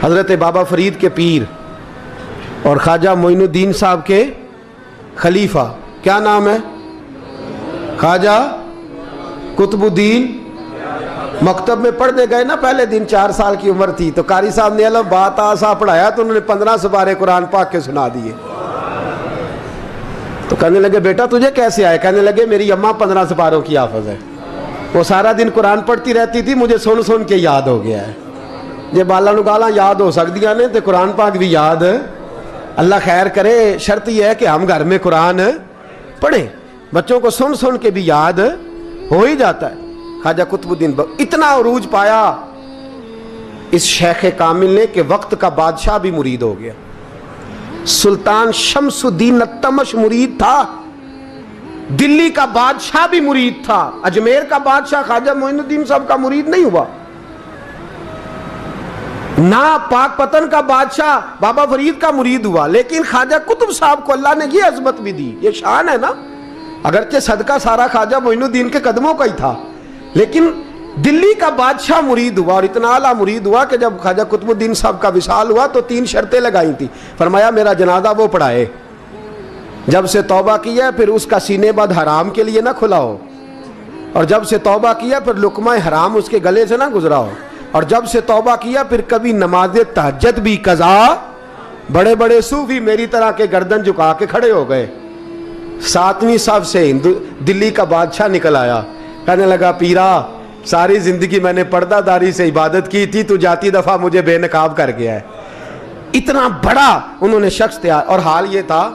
حضرت بابا فرید کے پیر اور خواجہ معین الدین صاحب کے خلیفہ، کیا نام ہے؟ خواجہ قطب الدین۔ مکتب میں پڑھنے گئے نا پہلے دن، 4 سال کی عمر تھی، تو قاری صاحب نے الف با تا سا پڑھایا تو انہوں نے 15 سپارے قرآن پاک کے سنا دیے۔ تو کہنے لگے بیٹا تجھے کیسے آئے؟ کہنے لگے میری اماں 15 سپاروں کی حافظ ہے، وہ سارا دن قرآن پڑھتی رہتی تھی، مجھے سن سن کے یاد ہو گیا ہے۔ جب بالا نو گالاں یاد ہو سکدیاں نے تو قرآن پاک بھی یاد، اللہ خیر کرے۔ شرط یہ ہے کہ ہم گھر میں قرآن پڑھیں، بچوں کو سن سن کے بھی یاد ہو ہی جاتا ہے۔ خواجہ قطب الدین اتنا عروج پایا اس شیخ کامل نے کہ وقت کا بادشاہ بھی مرید ہو گیا۔ سلطان شمس الدین التمش مرید تھا، دلی کا بادشاہ بھی مرید تھا، اجمیر کا بادشاہ خواجہ معین الدین صاحب کا مرید نہیں ہوا، نہ پاک پتن کا بادشاہ بابا فرید کا مرید ہوا، لیکن خواجہ قطب صاحب کو اللہ نے یہ عظمت بھی دی۔ یہ شان ہے نا، اگرچہ صدقہ سارا خواجہ معین الدین کے قدموں کا ہی تھا، لیکن دلی کا بادشاہ مرید ہوا، اور اتنا اعلیٰ مرید ہوا کہ جب خواجہ قطب الدین صاحب کا وصال ہوا تو 3 شرطیں لگائی تھی۔ فرمایا میرا جنازہ وہ پڑھائے، جب سے توبہ کیا پھر اس کا سینے بد حرام کے لیے نہ کھلا ہو، اور جب سے توبہ کیا پھر لقمہ حرام اس کے گلے سے نہ گزرا ہو، اور جب سے توبہ کیا پھر کبھی نماز تہجد بھی قضا۔ بڑے بڑے صوفی میری طرح کے گردن جھکا کے کھڑے ہو گئے۔ 7ویں صف سے دلی کا بادشاہ نکل آیا، کہنے لگا پیرا ساری زندگی میں نے پردہ داری سے عبادت کی تھی، تو جاتی دفعہ مجھے بے نقاب کر گیا ہے۔ اتنا بڑا انہوں نے شخص تیار، اور حال یہ تھا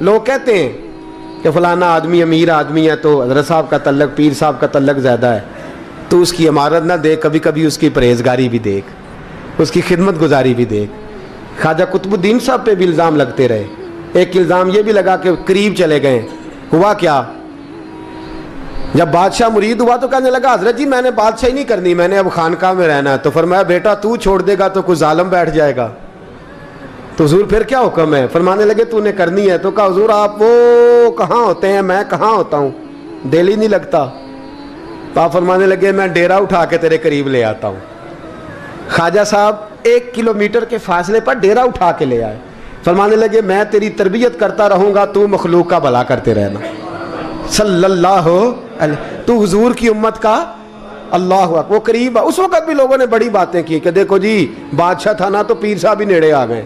لوگ کہتے ہیں کہ فلانا آدمی امیر آدمی ہے تو حضرت صاحب کا تعلق پیر صاحب کا تعلق زیادہ ہے، تو اس کی عمارت نہ دیکھ، کبھی کبھی اس کی پرہیزگاری بھی دیکھ، اس کی خدمت گزاری بھی دیکھ۔ خواجہ قطب الدین صاحب پہ بھی الزام لگتے رہے۔ ایک الزام یہ بھی لگا کہ قریب چلے گئے۔ ہوا کیا؟ جب بادشاہ مرید ہوا تو کہنے لگا حضرت جی میں نے بادشاہی نہیں کرنی، میں نے اب خانقاہ میں رہنا ہے۔ تو فرمایا بیٹا تو چھوڑ دے گا تو کوئی ظالم بیٹھ جائے گا، تو حضور پھر کیا حکم ہے؟ فرمانے لگے تو نے کرنی ہے۔ تو کہا حضور آپ وہ کہاں ہوتے ہیں، میں کہاں ہوتا ہوں، دل ہی نہیں لگتا۔ آپ فرمانے لگے میں ڈیرا اٹھا کے تیرے قریب لے آتا ہوں۔ خواجہ صاحب 1 کلومیٹر کے فاصلے پر ڈیرا اٹھا کے لے آئے۔ فرمانے لگے میں تیری تربیت کرتا رہوں گا، تو مخلوق کا بھلا کرتے رہنا۔ صلی اللہ علیہ، تو حضور کی امت کا اللہ اکبر۔ وہ قریب، اس وقت بھی لوگوں نے بڑی باتیں کی کہ دیکھو جی بادشاہ تھا نا تو پیر صاحب ہی نیڑے آ گئے۔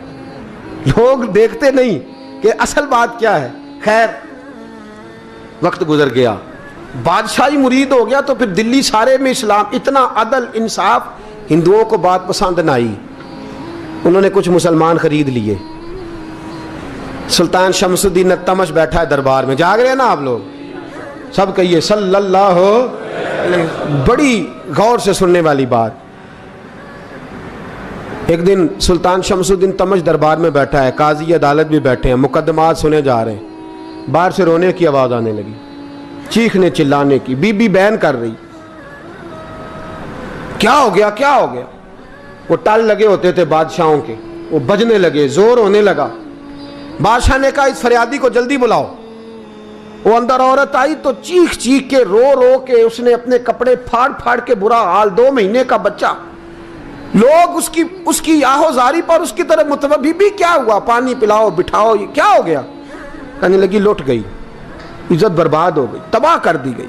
لوگ دیکھتے نہیں کہ اصل بات کیا ہے۔ خیر وقت گزر گیا، بادشاہی مرید ہو گیا، تو پھر دلی سارے میں اسلام، اتنا عدل انصاف، ہندوؤں کو بات پسند نہ آئی، انہوں نے کچھ مسلمان خرید لیے۔ سلطان شمس الدین التمش بیٹھا ہے دربار میں، جاگ رہے ہیں نا آپ لوگ سب، کہیے صلی اللہ علیہ۔ بڑی غور سے سننے والی بات۔ ایک دن سلطان شمس الدین تمش دربار میں بیٹھا ہے، قاضی عدالت بھی بیٹھے ہیں، مقدمات سنے جا رہے ہیں، باہر سے رونے کی آواز آنے لگی، چیخنے چلانے کی، بی بی بیان کر رہی۔ کیا ہو گیا کیا ہو گیا؟ وہ ٹال لگے ہوتے تھے بادشاہوں کے، وہ بجنے لگے، زور ہونے لگا۔ بادشاہ نے کہا اس فریادی کو جلدی بلاؤ۔ وہ اندر عورت آئی تو چیخ چیخ کے رو رو کے اس نے اپنے کپڑے پھاڑ پھاڑ کے، برا حال، 2 مہینے کا بچہ، لوگ اس کی آہو زاری پر اس کی طرف متوجہ۔ بی بی کیا ہوا؟ پانی پلاؤ بٹھاؤ، یہ کیا ہو گیا؟ کہنے لگی لٹ گئی، عزت برباد ہو گئی، تباہ کر دی گئی۔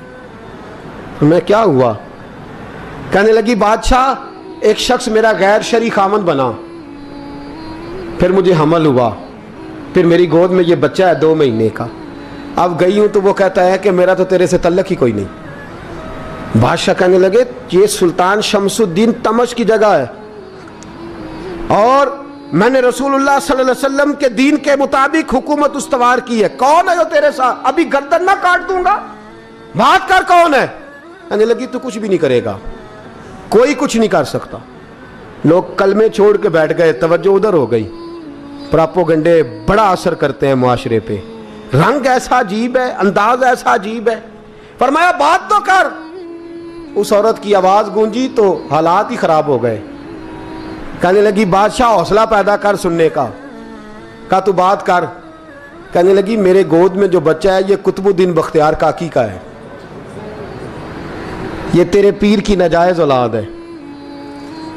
میں کیا ہوا؟ کہنے لگی بادشاہ ایک شخص میرا غیر شرعی خامند بنا، پھر مجھے حمل ہوا، پھر میری گود میں یہ بچہ ہے 2 مہینے کا، اب گئی ہوں تو وہ کہتا ہے کہ میرا تو تیرے سے تعلق ہی کوئی نہیں۔ بادشاہ کہنے لگے یہ سلطان شمس الدین تمش کی جگہ ہے، اور میں نے رسول اللہ صلی اللہ علیہ وسلم کے دین کے مطابق حکومت استوار کی ہے، کون ہے جو تیرے ساتھ؟ ابھی گردن نہ کاٹ دوں گا، بات کر کون ہے؟ کہنے لگی تو کچھ بھی نہیں کرے گا، کوئی کچھ نہیں کر سکتا۔ لوگ کلمے چھوڑ کے بیٹھ گئے، توجہ ادھر ہو گئی۔ پراپوگنڈے بڑا اثر کرتے ہیں معاشرے پہ، رنگ ایسا عجیب ہے، انداز ایسا عجیب ہے۔ فرمایا بات تو کر۔ اس عورت کی آواز گونجی تو حالات ہی خراب ہو گئے۔ کہنے لگی بادشاہ حوصلہ پیدا کر سننے کا۔ کہا تو بات کر۔ کہنے لگی میرے گود میں جو بچہ ہے یہ قطب الدین بختیار کاکی کا ہے، یہ تیرے پیر کی ناجائز اولاد ہے۔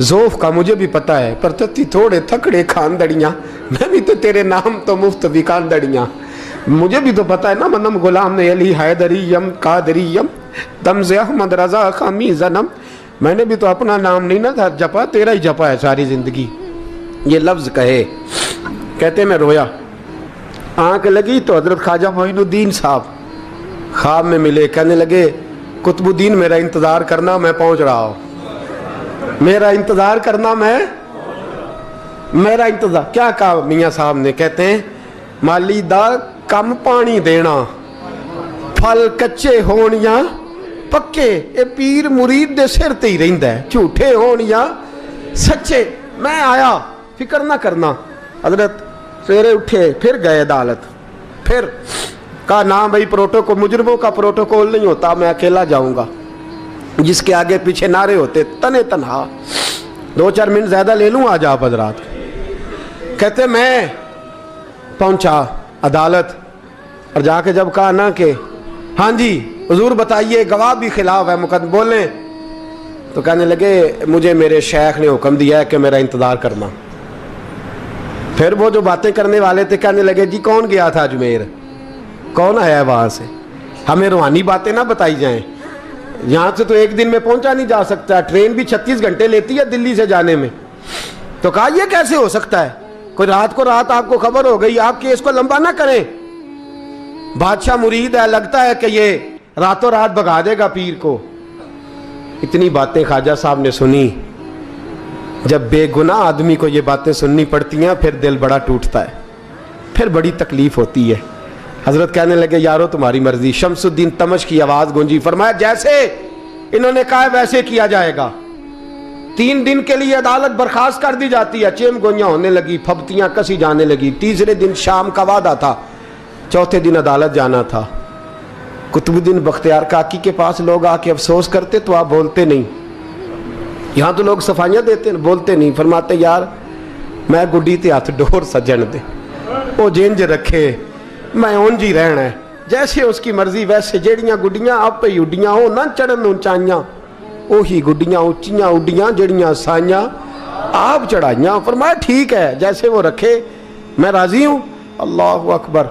ذوف کا مجھے بھی پتہ ہے، پر تتی تھوڑے تھکڑے خاندڑیاں، میں بھی تو تیرے نام تو مفت بھی خاندڑیاں، مجھے بھی تو پتہ ہے نا، منم غلام نے علی حیدریم قادریم تمز احمد رضا خامی زنم، میں نے بھی تو اپنا نام نہیں نہ جپا، تیرا ہی جپا ہے ساری زندگی۔ یہ لفظ کہے، کہتے میں رویا، آنکھ لگی تو حضرت خواجہ معین الدین صاحب خواب میں ملے، کہنے لگے قطب الدین میرا انتظار کرنا، میں پہنچ رہا ہوں، میرا انتظار کرنا، میرا انتظار۔ کیا کہا میاں صاحب نے؟ کہتے ہیں مالی دا کم پانی دینا، پھل کچے ہون یا پکے، اے پیر مرید دے سر تے ہی رہندا ہے، جھوٹے ہون یا سچے۔ میں آیا، فکر نہ کرنا۔ حضرت سویرے اٹھے، پھر گئے عدالت، پھر کہا نہ بھائی پروٹوکول، مجرموں کا پروٹوکول نہیں ہوتا، میں اکیلا جاؤں گا، جس کے آگے پیچھے نعرے ہوتے تنے تنہا، 2-4 منٹ زیادہ لے لوں آج آپ حضرات۔ کہتے میں پہنچا عدالت، اور جا کے جب کہا نا کہ ہاں جی حضور بتائیے، گواہ بھی خلاف ہے، مقدم بولیں، تو کہنے لگے مجھے میرے شیخ نے حکم دیا ہے کہ میرا انتظار کرنا۔ پھر وہ جو باتیں کرنے والے تھے کہنے لگے جی کون گیا تھا اجمیر، کون آیا ہے وہاں سے، ہمیں روحانی باتیں نہ بتائی جائیں، یہاں سے تو ایک دن میں پہنچا نہیں جا سکتا، ٹرین بھی 36 گھنٹے لیتی ہے دلی سے جانے میں۔ تو کہا یہ کیسے ہو سکتا ہے، کوئی رات کو رات آپ کو خبر ہو گئی، آپ کیس کو لمبا نہ کریں، بادشاہ مرید ہے، لگتا ہے کہ یہ راتوں رات بھگا دے گا پیر کو۔ اتنی باتیں خواجہ صاحب نے سنی۔ جب بے گناہ آدمی کو یہ باتیں سننی پڑتی ہیں پھر دل بڑا ٹوٹتا ہے، پھر بڑی تکلیف ہوتی ہے۔ حضرت کہنے لگے یارو تمہاری مرضی۔ شمس الدین تمش کی آواز گونجی، فرمایا جیسے انہوں نے کہا ویسے کیا جائے گا۔ 3 دن کے لیے عدالت برخاست کر دی جاتی ہے۔ چیم گوئیاں ہونے لگی، پھبتیاں کسی جانے لگی۔ تیسرے دن شام کا وعدہ تھا، چوتھے دن عدالت جانا تھا۔ قطب الدین بختیار کاکی کے پاس لوگ آ کے افسوس کرتے تو آپ بولتے نہیں، یہاں تو لوگ صفائیاں دیتے بولتے نہیں، فرماتے یار میں گڈی تے ہاتھ ڈور سجن دے، وہ جنج رکھے، میں اونج ہی رہنا ہے، جیسے اس کی مرضی ویسے، جیڑیاں گڈیاں آپ پہ اڈیاں ہو نہ چڑھن اونچائیاں، وہی گڈیاں اونچیاں اڈیاں جیڑیاں سائیاں آپ چڑھائیاں۔ فرمایا ٹھیک ہے جیسے وہ رکھے، میں راضی ہوں۔ اللہ اکبر۔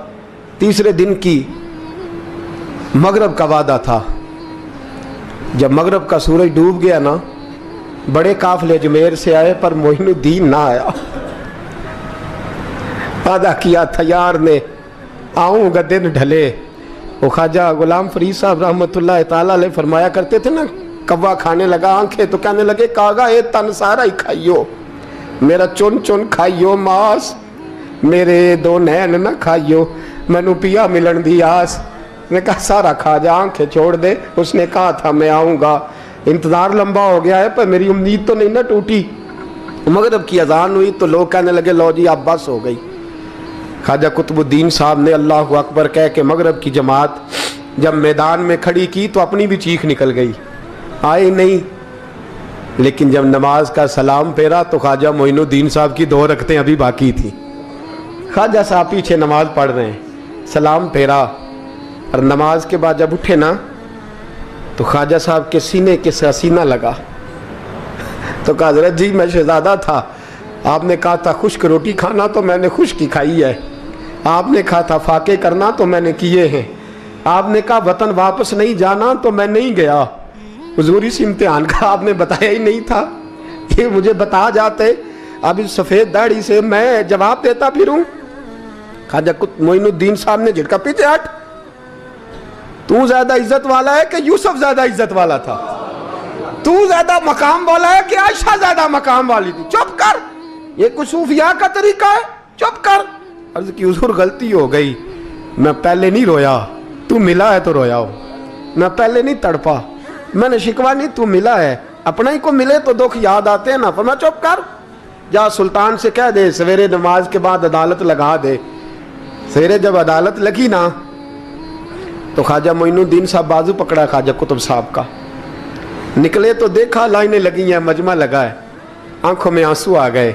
تیسرے دن کی مغرب کا وعدہ تھا، جب مغرب کا سورج ڈوب گیا نا، بڑے قافلے اجمیر سے آئے پر معین الدین نہ آیا۔ وعدہ کیا تھا یار نے، آؤں گا دن ڈھلے۔ وہ خواجہ غلام فرید صاحب رحمۃ اللہ تعالیٰ علیہ فرمایا کرتے تھے نا، کوا کھانے لگا آنکھیں تو کہنے لگے کاغا اے تن سارا ہی کھائیو، میرا چن چن کھائیو ماس، میرے 2 نین نہ کھائیو، مینو پیا ملن دی آس۔ نے کہا سارا کھا جا، آنکھیں چھوڑ دے۔ اس نے کہا تھا میں آؤں گا، انتظار لمبا ہو گیا ہے پر میری امید تو نہیں نہ ٹوٹی۔ مغرب کی اذان ہوئی تو لوگ کہنے لگے لو جی اب بس ہو گئی۔ خواجہ قطب الدین صاحب نے اللہ اکبر کہہ کے مغرب کی جماعت جب میدان میں کھڑی کی تو اپنی بھی چیخ نکل گئی، آئے نہیں۔ لیکن جب نماز کا سلام پھیرا تو خواجہ معین الدین صاحب کی 2 رکعتیں ابھی باقی تھیں۔ خواجہ صاحب پیچھے نماز پڑھ رہے ہیں، سلام پھیرا، اور نماز کے بعد جب اٹھے نا تو خواجہ صاحب کے سینے کے سینہ لگا تو کہا حضرت جی میں شہزادہ تھا، آپ نے کہا تھا خشک روٹی کھانا تو میں نے خشک کی کھائی ہے، آپ نے کہا تھا فاقے کرنا تو میں نے کیے ہیں، آپ نے کہا وطن واپس نہیں جانا تو میں نہیں گیا۔ حضور اس امتحان کا آپ نے بتایا ہی نہیں تھا، یہ مجھے بتا جاتے، اب اس سفید داڑھی سے میں جواب دیتا پھروں۔ خواجہ معین الدین صاحب نے جھٹکا، پیچھے ہٹ، تو زیادہ عزت والا ہے کہ یوسف زیادہ عزت والا تھا؟ تو زیادہ مقام والا ہے کہ عائشہ زیادہ مقام والی تھی؟ چپ کر، یہ کوئی صوفیاء کا طریقہ ہے؟ چپ کر۔ عرض کی حضور غلطی ہو گئی، میں پہلے نہیں رویا، تو ملا ہے تو رویا ہو، میں پہلے نہیں تڑپا، میں نے شکوا نہیں، تو ملا ہے، اپنا ہی کو ملے تو دکھ یاد آتے ہیں نا۔ فرمایا چپ کر، جا سلطان سے کہہ دے سویرے نماز کے بعد عدالت لگا دے۔ سویرے جب عدالت لگی نا تو خواجہ معین الدین صاحب بازو پکڑا خواجہ قطب صاحب کا، نکلے تو دیکھا لائنیں لگی ہیں، مجمع لگا ہے، آنکھوں میں آنسو آ گئے۔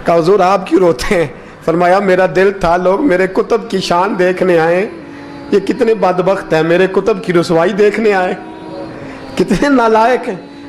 کہا حضور آپ کیوں روتے ہیں؟ فرمایا میرا دل تھا لوگ میرے کتب کی شان دیکھنے آئے، یہ کتنے بدبخت ہیں، میرے کتب کی رسوائی دیکھنے آئے، کتنے نالائق ہیں۔